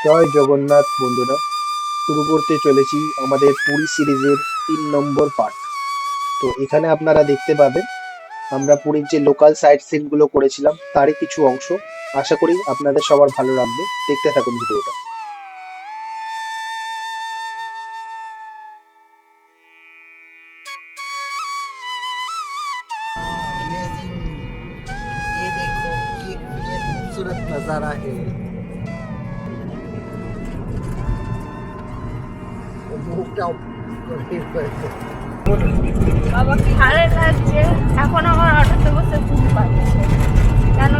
জয় জগন্নাথ বন্ধুরা, শুরু করতে চলেছি আমাদের পুরী সিরিজের 3 নম্বর পার্ট। তো এখানে আপনারা দেখতে পাবেন আমরা পুরীর যে লোকাল সাইট সিন গুলো করেছিলাম তারই কিছু অংশ। আশা করি আপনাদের সবার ভালো লাগবে, দেখতে থাকুন ভিডিওটা। ये देखो, ये खूबसूरत नजारा है। মুখটা বাবা ভালো লাগছে। এখন আমার অটোতে বসে ঘুম পাচ্ছে। কেন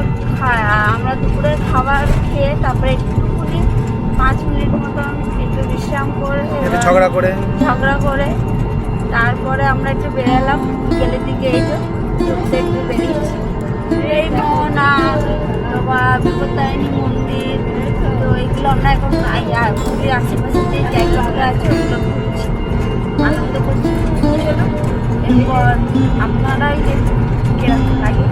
আমরা দুপুরে খাবার খেয়ে তারপরে একটুখানি 5 মিনিট মতন একটু বিশ্রাম করে ঝগড়া করে তারপরে আমরা একটু বেরোলাম বিকেলের দিকে। এই যে ঘুরতে একটু বেরিয়েছি, এই মোহনার তোমার বিপত্তারিণী মন্দির, তো এইগুলো আমরা এখন পুরীর আশেপাশে যে জায়গাগুলো আছে ওগুলো ঘুরছি, আনন্দ করছি। এরপর আপনারাই দেখুন কিরকম লাগে।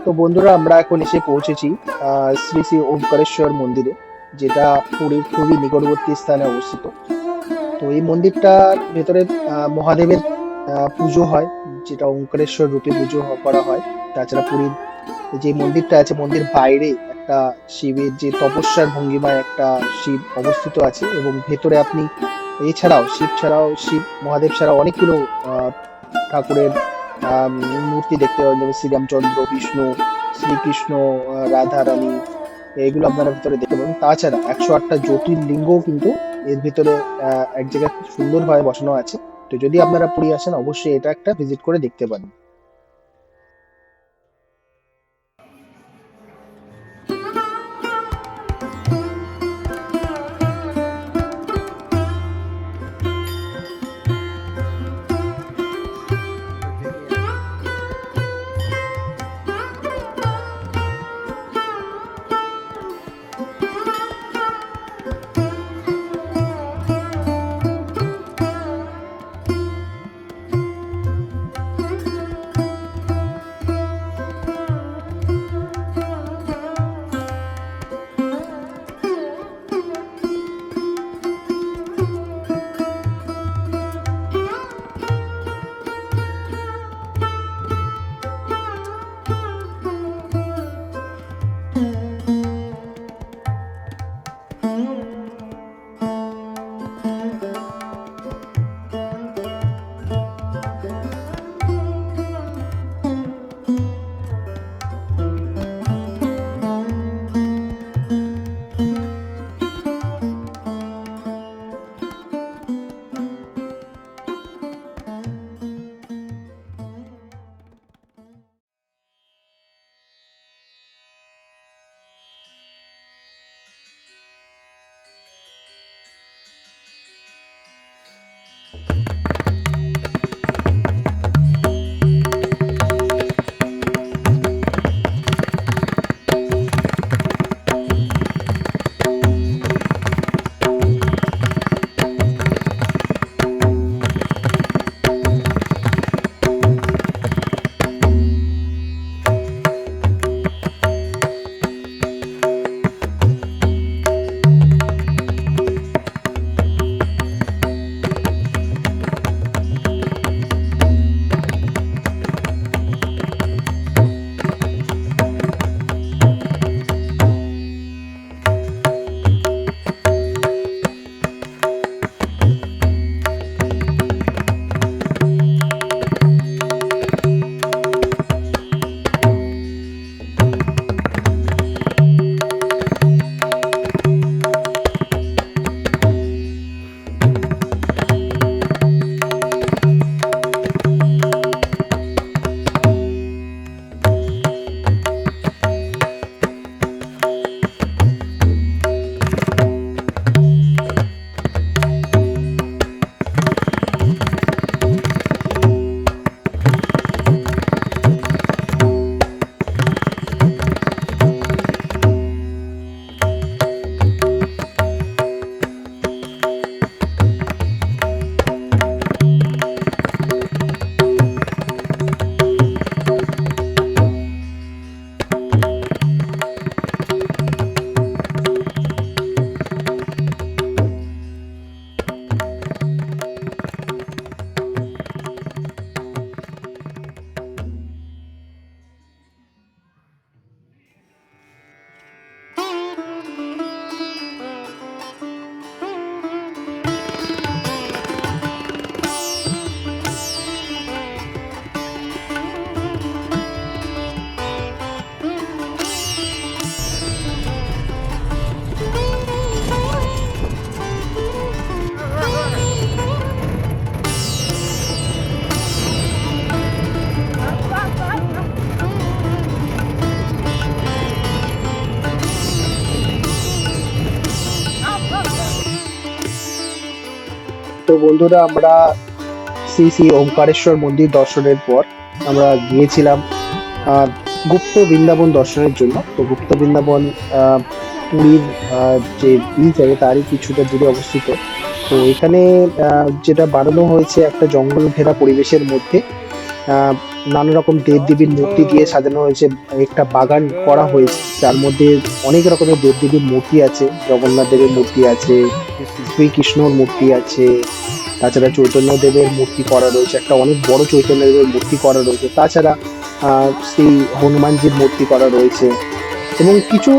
তো বন্ধুরা, আমরা এখন এসে পৌঁছেছি শ্রী শ্রী ওমকারেশ্বর মন্দিরে, যেটা পুরীর খুবই নিকটবর্তী স্থানে অবস্থিত। তো এই মন্দিরটার ভেতরে মহাদেবের পুজো হয়, যেটা ওমকারেশ্বর রূপে পুজো করা হয়। তাছাড়া পুরীর যে মন্দিরটা আছে, মন্দির বাইরে একটা শিবের যে তপস্যার ভঙ্গিমায় একটা শিব অবস্থিত আছে, এবং ভেতরে আপনি এছাড়াও শিব মহাদেব ছাড়াও অনেকগুলো ঠাকুরের মূর্তি দেখতে পাবেন, যেমন শ্রীরামচন্দ্র, বিষ্ণু, শ্রীকৃষ্ণ, রাধা রানী, এগুলো আপনারা ভিতরে দেখতে পাবেন। তাছাড়া 108টা জ্যোতির্লিঙ্গও কিন্তু এর ভিতরে এক জায়গায় খুব সুন্দরভাবে বসানো আছে। তো যদি আপনারা পুরী আসেন, অবশ্যই এটা একটা ভিজিট করে দেখতে পারেন। বন্ধুরা আমরা শ্রী শ্রী ওমকারেশ্বর মন্দির দর্শনের পর আমরা গিয়েছিলাম গুপ্ত বৃন্দাবন দর্শনের জন্য। তো গুপ্ত বৃন্দাবন পুরীর যে বিচ আছে তারই কিছুটা দূরে অবস্থিত। তো এখানে যেটা বানানো হয়েছে একটা জঙ্গল ঘেরা পরিবেশের মধ্যে নানা রকম দেবদেবীর মূর্তি দিয়ে সাজানো হয়েছে। একটা বাগান করা হয়েছে যার মধ্যে অনেক রকমের দেবদেবীর মূর্তি আছে। জগন্নাথ দেবের মূর্তি আছে, শ্রীকৃষ্ণর মূর্তি আছে, তাছাড়া চৈতন্য দেবের মূর্তি করা রয়েছে, একটা অনেক বড় চৈতন্য দেবের মূর্তি করা রয়েছে। তাছাড়া শ্রী হনুমানজির মূর্তি করা রয়েছে এবং কিছু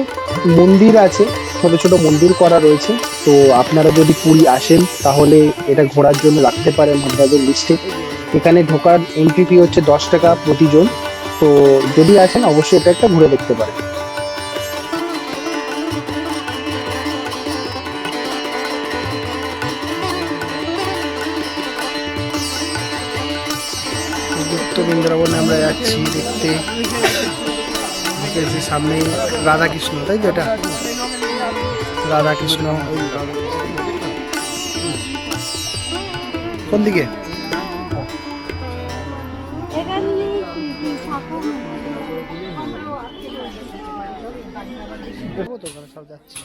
মন্দির আছে, ছোট ছোট মন্দির করা রয়েছে। তো আপনারা যদি পুরী আসেন তাহলে এটা ঘোরার জন্য রাখতে পারেন আপনাদের লিস্টে। এখানে ঢোকার এন্ট্রি ফি হচ্ছে 10 টাকা প্রতিজন। তো যদি আসেন অবশ্যই এটা একটা ঘুরে দেখতে পারেন। গুপ্ত বৃন্দাবনে আমরা যাচ্ছি দেখতে। দেখেছি সামনে রাধাকৃষ্ণ, তাই তো? এটা রাধাকৃষ্ণ। কোন দিকে? সব যাচ্ছি।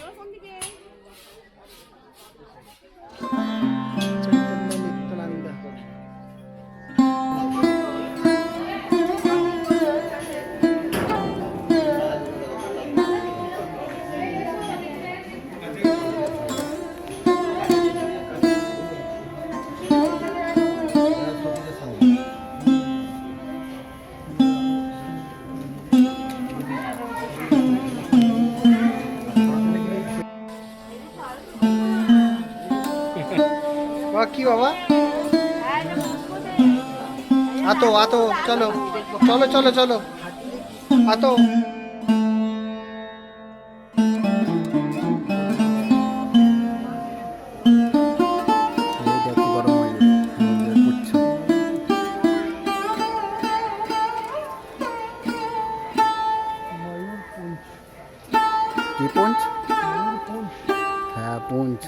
চৈতন্য নিত্যানন্দ। কি বাবা? আতো আতো, চলো চলো চলো চলো, আতো। কি পুঞ্জ? হ্যাঁ পুঞ্জ।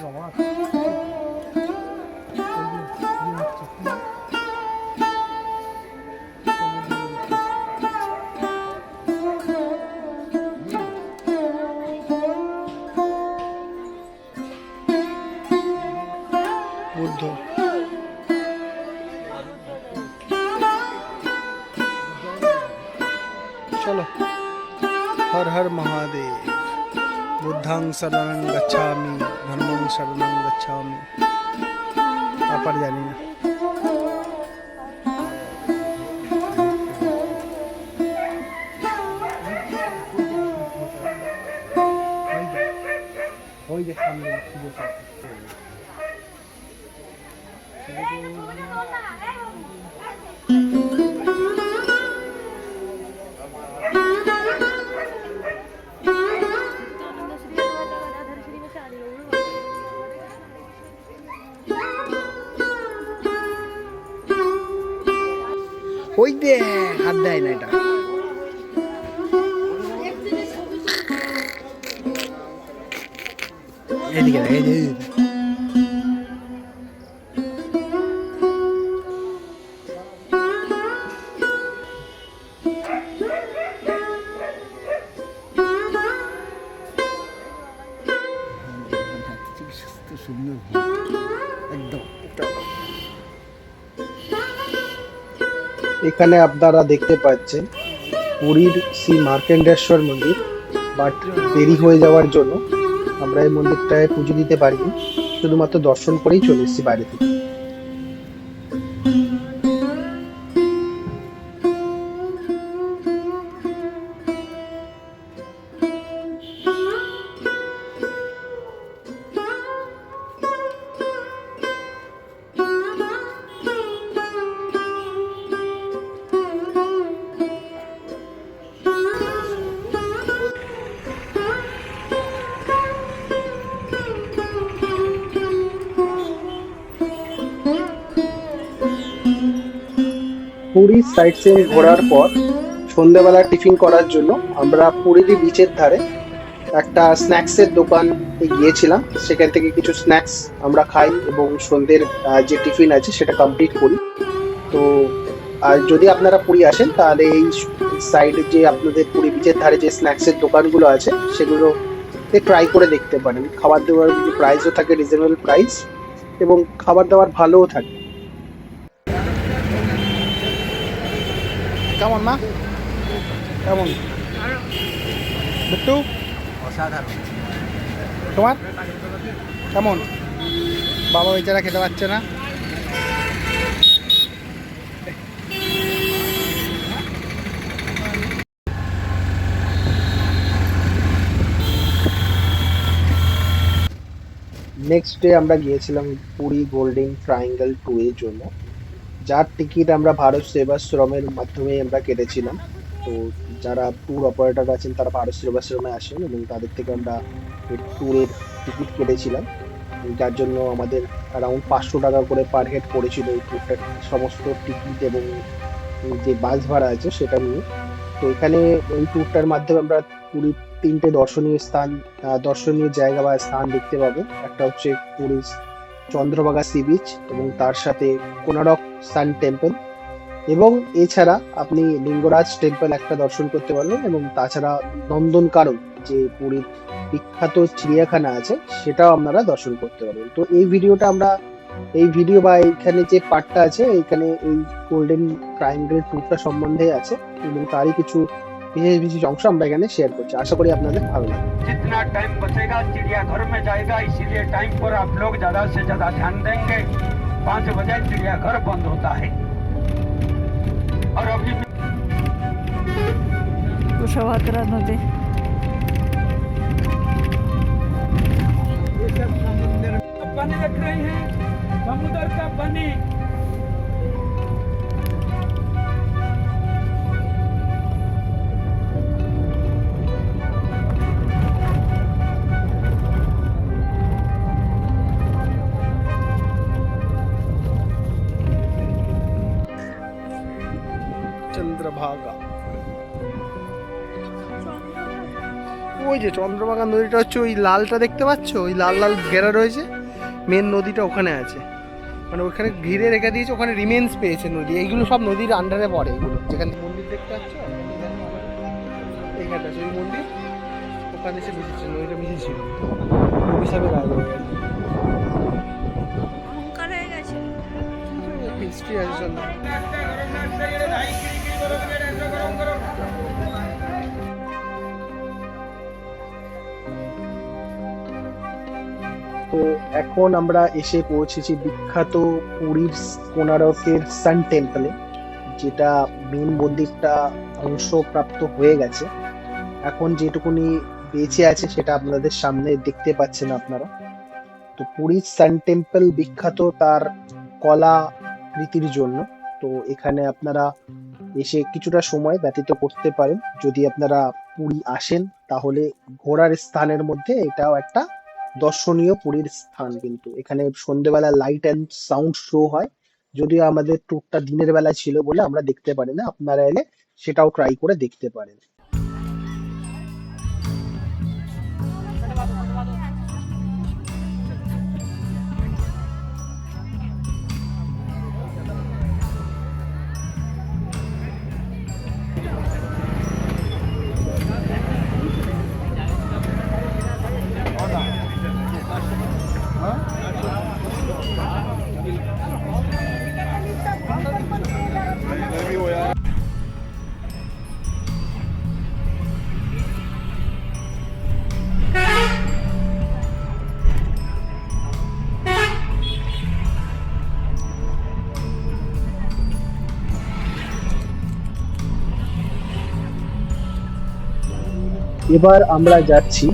বুদ্ধ। চলো। হর হর মহাদেব। বুদ্ধাং শরণং গচ্ছামি, ধর্মং শরণং গচ্ছামি। তারপর জানি না। ওই যে সামনে ওই দে হাত দেয় না এটা। এদিকে এই যে সুন্দর একদম। এখানে আপনারা দেখতে পাচ্ছেন পুরীর শ্রী মার্কেন্ডেশ্বর মন্দির, বাট দেরি হয়ে যাওয়ার জন্য আমরা এই মন্দিরটায় পুজো দিতে পারিনি, শুধুমাত্র দর্শন করেই চলে এসেছি বাইরে থেকে। পুরী সাইট সিইং ঘোরার পর সন্ধ্যাবেলা টিফিন করার জন্য আমরা পুরীর বিচের ধারে একটা স্ন্যাক্সের দোকান গিয়েছিলাম, সেখান থেকে কিছু স্ন্যাক্স আমরা খাই এবং সন্ধ্যের যে টিফিন আছে সেটা কমপ্লিট করি। তো আর যদি আপনারা পুরী আসেন তাহলে এই সাইডে যে আপনাদের পুরী বিচের ধারে যে স্ন্যাক্সের দোকানগুলো আছে সেগুলো ট্রাই করে দেখতে পারেন। খাবার দাবার প্রাইসও থাকে রিজনেবল প্রাইস এবং খাবার দাবার ভালোও থাকে। কেমন মা, কেমন একটু অসাধারণ। তোমার কেমন? বাবা বেচারা খেতে পাচ্ছে না। নেক্সট ডে আমরা গিয়েছিলাম পুরী গোল্ডেন ট্রায়াঙ্গেল ট্যুর এর জন্য, যার টিকিট আমরা ভারত সেবাশ্রমের মাধ্যমে আমরা কেটেছিলাম। তো যারা ট্যুর অপারেটর আছেন তারা ভারত সেবাশ্রমে আসেন এবং তাদের থেকে আমরা এই ট্যুরের টিকিট কেটেছিলাম, যার জন্য আমাদের অ্যারাউন্ড 500 টাকা করে পার হেড পড়েছিল এই ট্যুরটার সমস্ত টিকিট এবং যে বাস ভাড়া আছে সেটা নিয়ে। তো এখানে এই ট্যুরটার মাধ্যমে আমরা পুরীর 3টে দর্শনীয় জায়গা বা স্থান দেখতে পাবো। একটা হচ্ছে পুরীর চন্দ্রভাগা সি বিচ এবং তার সাথে কোনারক সান টেম্পল, এবং এছাড়া আপনি লিঙ্গরাজ টেম্পল একটা দর্শন করতে পারবেন এবং তাছাড়া নন্দনকানন যে পুরীর বিখ্যাত চিড়িয়াখানা আছে সেটাও আপনারা দর্শন করতে পারবেন। তো এই ভিডিও বা এইখানে যে পার্টটা আছে এইখানে এই গোল্ডেন ট্রায়াঙ্গেল ট্যুরটা সম্বন্ধে আছে এবং তারই কিছু বিশেষ অংশ আমরা এখানে শেয়ার করছি। আশা করি আপনাদের ভালো লাগবে। जितना टाइम बचेगा चिड़ियाघर में जाएगा, इसीलिए टाइम पर आप लोग ज्यादा से ज्यादा ध्यान देंगे। 5 बजे चिड़ियाघर बंद होता है और अभी कुशवाग्रा नदी। ये सब समुद्र का पानी देख रहे हैं, समुद्र का पानी। চন্দ্রভাগা, ওই যে চন্দ্রভাগা নদীটা হচ্ছে ওই লালটা দেখতে পাচ্ছ, ওই লাল লাল ঘেরা রয়েছে, মেন নদীটা ওখানে আছে, মানে ওখানে ঘিরে রেখে দিয়েছে, ওখানে রিমেন্স পেয়েছে নদী। এইগুলো সব নদীর আন্ডারে পড়ে। এগুলো যেখানে মন্দির দেখতে পাচ্ছ এইখানটা সেই মন্দির, ওখানে এসে মিশেছে, নদীটা মিশেছিল হিসাবে রায় অহংকার হয়ে গেছে। হিস্ট্রি আছে চল। তো এখন আমরা এসে পৌঁছেছি বিখ্যাত পুরীর কোনারকের সান টেম্পলে, যেটা মেন মন্দিরটা ধ্বংসপ্রাপ্ত হয়ে গেছে। এখন যেটুকুনি বেঁচে আছে সেটা আপনাদের সামনে দেখতে পাচ্ছেন আপনারা। তো পুরীর সান টেম্পল বিখ্যাত তার কলা রীতির জন্য। তো এখানে আপনারা এসে কিছুটা সময় ব্যতীত করতে পারেন। যদি আপনারা পুরী আসেন তাহলে ঘোরার স্থানের মধ্যে এটাও একটা দর্শনীয় পুরীর স্থান। কিন্তু এখানে সন্ধ্যেবেলা লাইট অ্যান্ড সাউন্ড শো হয়, যদিও আমাদের ট্যুরটা দিনের বেলা ছিল বলে আমরা দেখতে পারি না। আপনারা এলে সেটাও ট্রাই করে দেখতে পারেন। এবার আমরা যাচ্ছি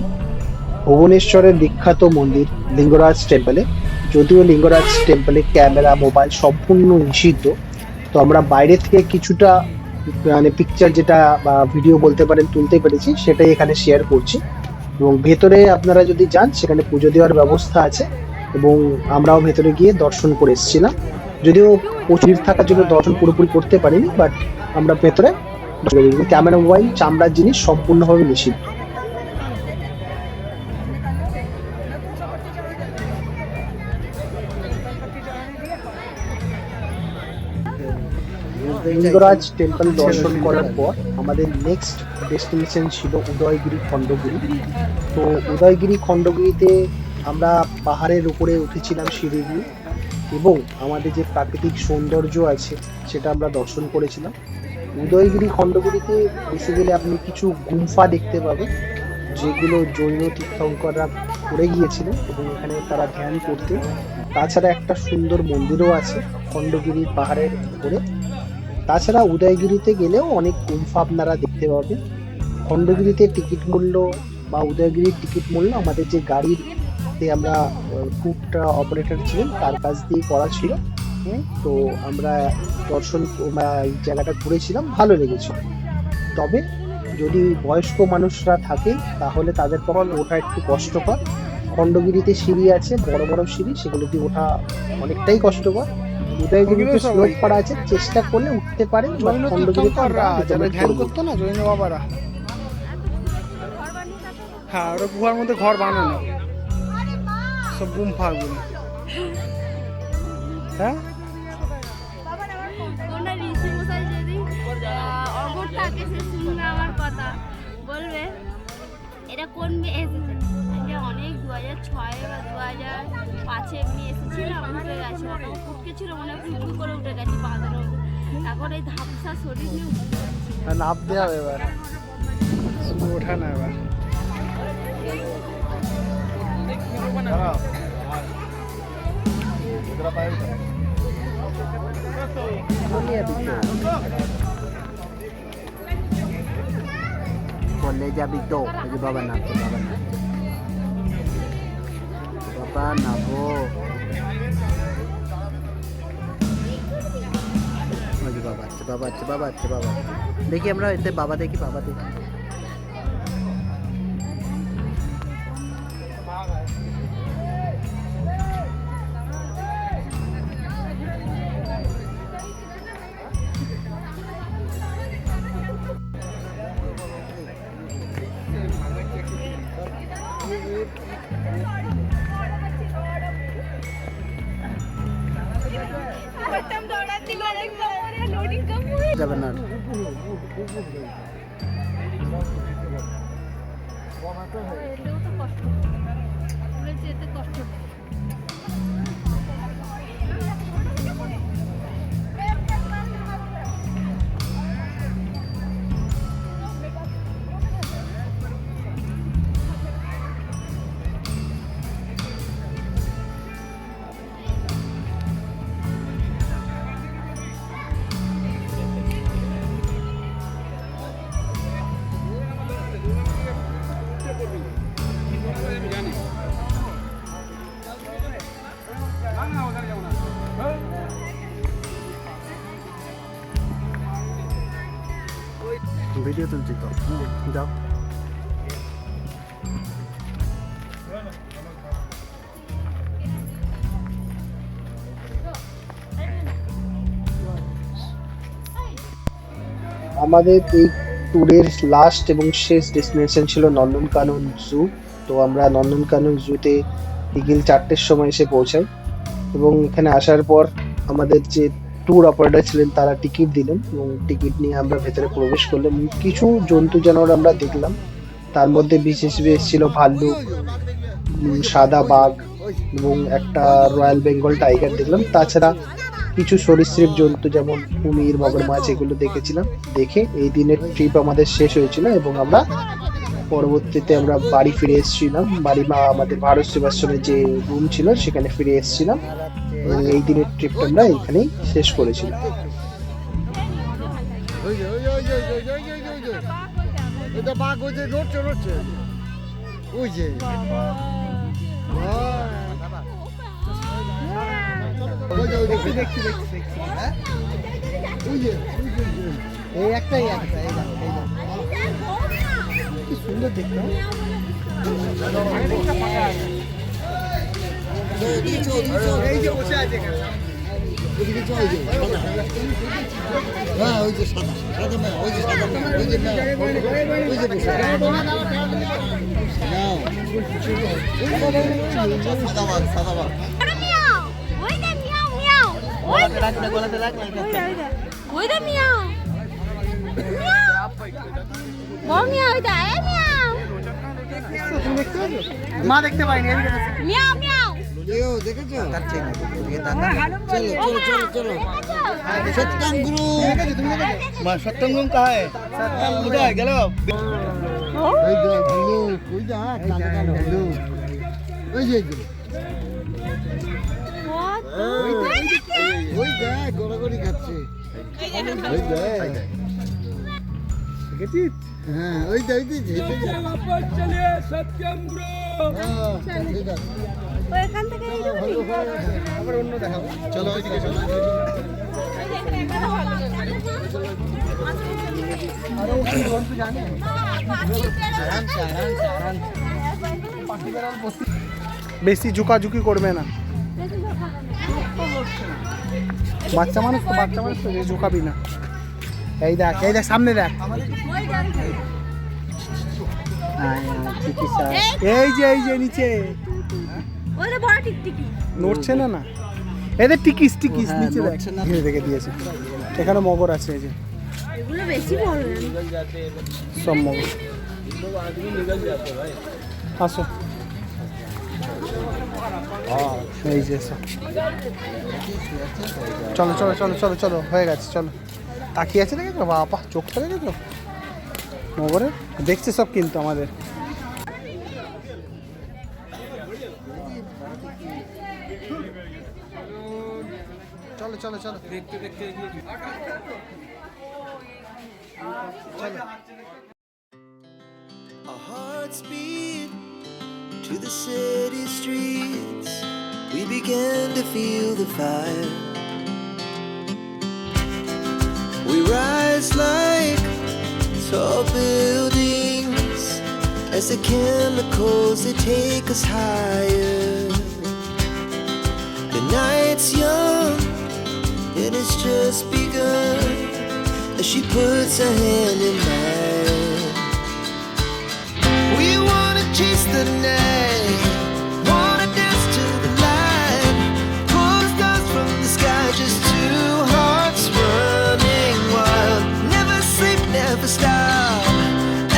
ভুবনেশ্বরের বিখ্যাত মন্দির লিঙ্গরাজ টেম্পলে। যদিও লিঙ্গরাজ টেম্পলে ক্যামেরা মোবাইল সম্পূর্ণ নিষিদ্ধ, তো আমরা বাইরে থেকে কিছুটা মানে পিকচার যেটা বা ভিডিও বলতে পারেন তুলতে পেরেছি, সেটাই এখানে শেয়ার করছি। এবং ভেতরে আপনারা যদি যান সেখানে পুজো দেওয়ার ব্যবস্থা আছে এবং আমরাও ভেতরে গিয়ে দর্শন করে এসেছিলাম। যদিও প্রচুর থাকার জন্য দর্শন পুরোপুরি করতে পারিনি, বাট আমরা ভেতরে ক্যামেরা মোবাইল চামড়ার জিনিস সম্পূর্ণভাবে নিষিদ্ধ। লিঙ্গরাজ টেম্পল দর্শন করার পর আমাদের নেক্সট ডেস্টিনেশন ছিল উদয়গিরি খণ্ডগিরি। তো উদয়গিরি খণ্ডগিরিতে আমরা পাহাড়ের উপরে উঠেছিলাম সিঁড়ি দিয়ে, এবং আমাদের যে প্রাকৃতিক সৌন্দর্য আছে সেটা আমরা দর্শন করেছিলাম। উদয়গিরি খণ্ডগিরিতে বেসিক্যালি আপনি কিছু গুম্ফা দেখতে পাবেন, যেগুলো জৈন তীর্থঙ্কররা করে গিয়েছিলেন এবং এখানে তারা ধ্যান করতেন। তাছাড়া একটা সুন্দর মন্দিরও আছে খণ্ডগিরির পাহাড়ের উপরে। তাছাড়া উদয়গিরিতে গেলেও অনেক গুম্ফা আপনারা দেখতে পাবেন। খণ্ডগিরিতে টিকিট মূল্য বা উদয়গিরির টিকিট মূল্য আমাদের যে গাড়িতে আমরা ফুডটা অপারেটর ছিলেন তার কাছ দিয়ে করা ছিল। তো আমরা দর্শন এই জায়গাটা ঘুরেছিলাম, ভালো লেগেছিল। তবে যদি বয়স্ক মানুষরা থাকে তাহলে তাদের পক্ষে ওঠা একটু কষ্টকর। খণ্ডগিরিতে সিঁড়ি আছে, বড় বড় সিঁড়ি, সেগুলো দিয়ে ওঠা অনেকটাই কষ্টকর। উদয়গিরিতে স্লোপ করা আছে, চেষ্টা করলে উঠতে পারেন। জৈন তীর্থঙ্কররা যারা ধ্যান করতো না, জৈন বাবারা, হ্যাঁ ওরা গুহার মধ্যে ঘর বানানো সব গুম্ফাগুলো। হ্যাঁ কোনো ঋষি মশাই যদি অমর থাকে, সে শুনবে আমার কথা, বলবে এটা কোন মেয়ে এসেছে। যে অনেক 2006 বা 2005 এমনি এসেছিলাম, উঠে গেছে, ওটা ফুটকে ছিল, মনে হয় ফুটফুট করে উঠে গেছে বাঁধের মধ্যে। এখন এই ধাপসা শরীর নিয়ে নাপ দেওয়া হবে এবার, শুধু ওঠা না এবার। বললে যাবি তো? বাবা না, বাবা নাবো। বাবা দেখি আমরা এতে বাবা দেখি। যাবে না যেতে কষ্ট। ভিডিও তুলছি তো, যাও। আমাদের এই ট্যুরের লাস্ট এবং শেষ ডেস্টিনেশন ছিল নন্দনকানন জু। তো আমরা নন্দনকানন জুতে বিকেল 4টের সময় এসে পৌঁছাই, এবং এখানে আসার পর আমাদের যে ট্যুর অপারেটর ছিলেন তারা টিকিট দিলেন, এবং টিকিট নিয়ে আমরা ভেতরে প্রবেশ করলাম। কিছু জন্তু জানোয়ার আমরা দেখলাম, তার মধ্যে বিশেষ ছিল ভাল্লুক, সাদা বাঘ এবং একটা রয়্যাল বেঙ্গল টাইগার দেখলাম। তাছাড়া কিছু সরীসৃপ জন্তু যেমন কুমির, মগরমাছ এগুলো দেখেছিলাম। দেখে এই দিনের ট্রিপ আমাদের শেষ হয়েছিল, এবং আমরা পরবর্তীতে আমরা বাড়ি ফিরে এসেছিলাম। আমাদের ভারত সেবাশ্রমের যে রুম ছিল সেখানে ফিরে এসেছিলাম, এবং এই দিনের ট্রিপটা আমরা এইখানেই শেষ করেছিলাম। এই একটাই কি সুন্দর দেখতে। এই যে বসে আছে এখানে। হ্যাঁ ওই যে সাদা মেয়ে, ওই যে সাদা মেয়ে, ওই যে মেয়ে, ওই যে বসে সাদা ওই যে মিয়াও মিয়াও, ওই গলাতে রাখ না ওই দা মিয়াও বড় মিয়াও ওই দা মিয়াও তুমি দেখতে পাচ্ছ? মা দেখতে পাইনি, এদিকে দেখো। মিয়াও মিয়াও লিও দেখেছো? চলো চলো চলো চলো সত্যম গুরু মা সত্যঙ্গম কাহে কোথায় গেল? ওই যে ভালো ওই যে কালো কালো ভালো ওই যে ওই দেখ গড়াগড়ি খাচ্ছে ওই দেখ দেখেছিস? হ্যাঁ ওই দেখ ওই যে হেঁটে যাচ্ছে। হ্যাঁ, ঠিক আছে। ওই এখান থেকে এই যে আবার অন্য দেখাবো। চলো ওইদিকে চলো। আরে ও কি গল্প জানে? বেশি ঝুঁকাঝুঁকি করবে না। বাচ্চা মানুষ তো যে ঝুঁকাবি না। এই দেখ সামনে দেখ। এই যে নিচে ওই যে বড় টিকটিকি নড়ছে না এদের টিকিস নিচে দেখ ঘিরে রেখে দিয়েছে। এখানে মগর আছে, এই যে এগুলো বেশি বড় সব মগর। আসো এই যে সব। চলো চলো চলো চলো চলো হয়ে গেছে, চলো। তাকিয়ে আছে দেখেছো? বাবা চোখটা দেখেছো মগরের? দেখছে সব কিন্তু আমাদের। চলো চলো চলো দেখতে দেখতে Our hearts beat to the city streets. We began to feel the fire. We rise like tall buildings as the chemicals they take us higher. The night's young and it's just begun as she puts her hand in mine. We wanna chase the night, wanna dance to the light, pull the stars from the sky, just two hearts running wild. Never sleep, never stop,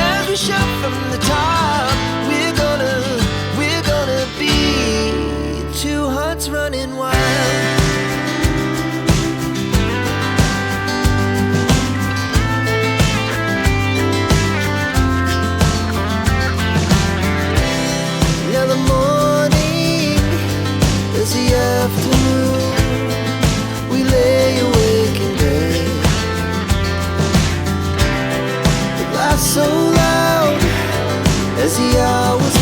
as we shout from the top. We're gonna be two hearts running wild. Now the morning is the afternoon. We lay awake in bed. The laughs so loud as the hours